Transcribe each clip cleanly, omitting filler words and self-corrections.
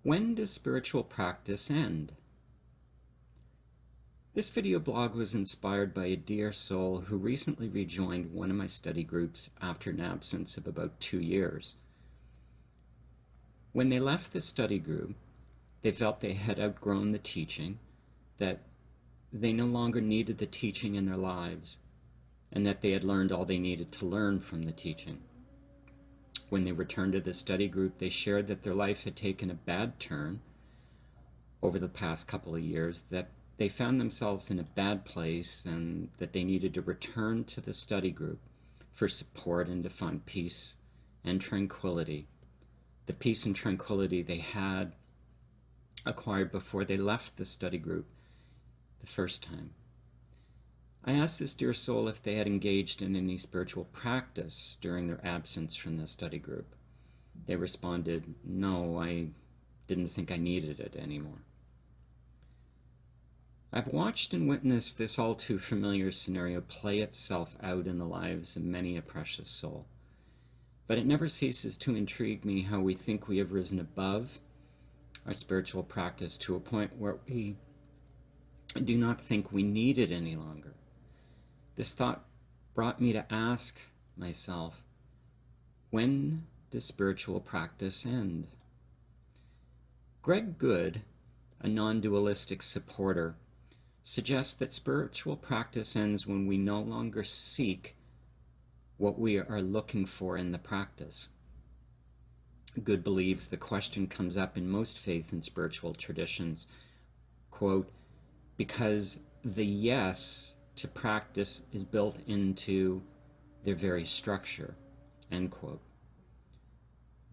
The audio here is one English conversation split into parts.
When does spiritual practice end? This video blog was inspired by a dear soul who recently rejoined one of my study groups after an absence of about 2 years. When they left the study group, they felt they had outgrown the teaching, that they no longer needed the teaching in their lives, and that they had learned all they needed to learn from the teaching. When they returned to the study group, they shared that their life had taken a bad turn over the past couple of years, that they found themselves in a bad place, and that they needed to return to the study group for support and to find peace and tranquility. The peace and tranquility they had acquired before they left the study group the first time. I asked this dear soul if they had engaged in any spiritual practice during their absence from the study group. They responded, "No, I didn't think I needed it anymore." I've watched and witnessed this all too familiar scenario play itself out in the lives of many a precious soul. But it never ceases to intrigue me how we think we have risen above our spiritual practice to a point where we do not think we need it any longer. This thought brought me to ask myself, when does spiritual practice end? Greg Good, a non-dualistic supporter, suggests that spiritual practice ends when we no longer seek what we are looking for in the practice. Good believes the question comes up in most faith and spiritual traditions, quote, because the yes to practice is built into their very structure, end quote.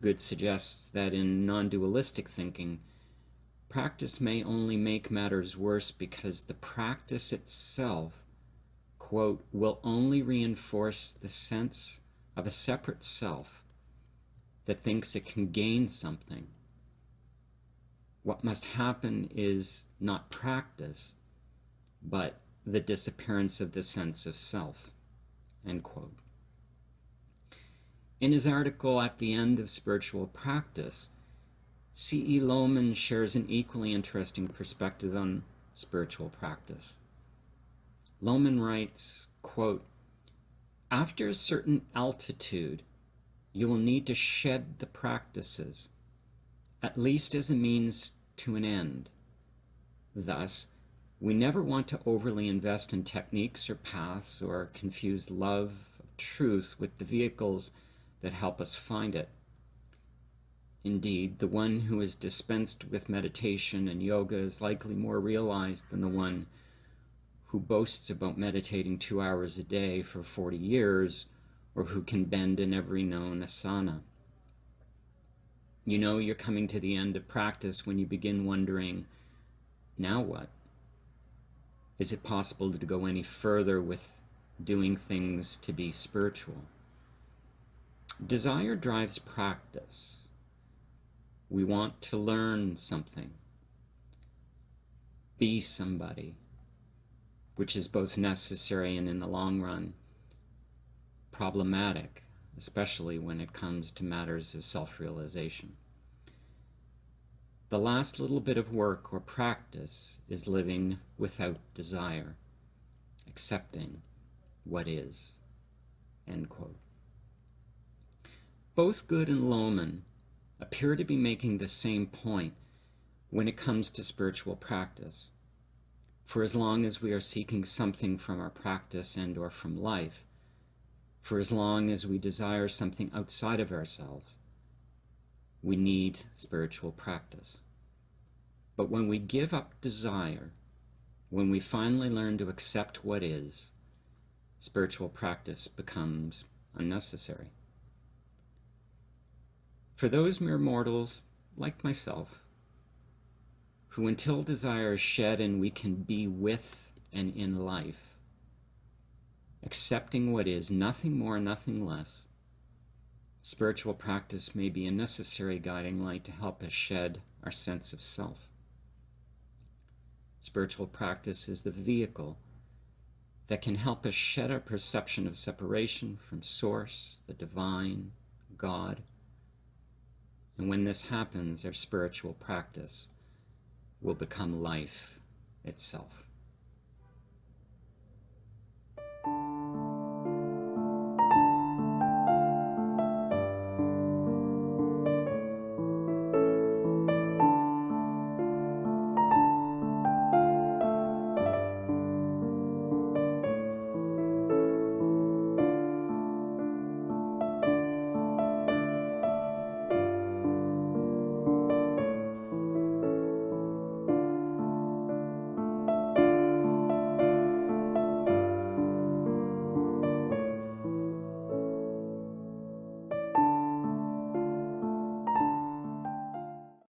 Good suggests that in non-dualistic thinking, practice may only make matters worse because the practice itself, quote, will only reinforce the sense of a separate self that thinks it can gain something. What must happen is not practice, but the disappearance of the sense of self, end quote. In his article At the End of Spiritual Practice, C.E. Lohman shares an equally interesting perspective on spiritual practice. Lohman writes, quote, after a certain altitude, you will need to shed the practices, at least as a means to an end. Thus, we never want to overly invest in techniques or paths or confuse love of truth with the vehicles that help us find it. Indeed, the one who is dispensed with meditation and yoga is likely more realized than the one who boasts about meditating 2 hours a day for 40 years or who can bend in every known asana. You know you're coming to the end of practice when you begin wondering, now what? Is it possible to go any further with doing things to be spiritual? Desire drives practice. We want to learn something, be somebody, which is both necessary and in the long run problematic, especially when it comes to matters of self-realization. The last little bit of work or practice is living without desire, accepting what is, end quote. Both Good and Lohman appear to be making the same point when it comes to spiritual practice. For as long as we are seeking something from our practice and or from life, for as long as we desire something outside of ourselves, we need spiritual practice. But when we give up desire, when we finally learn to accept what is, spiritual practice becomes unnecessary. For those mere mortals, like myself, who until desire is shed and we can be with and in life, accepting what is, nothing more, nothing less, spiritual practice may be a necessary guiding light to help us shed our sense of self. Spiritual practice is the vehicle that can help us shed our perception of separation from Source, the Divine, God, And when this happens, our spiritual practice will become life itself.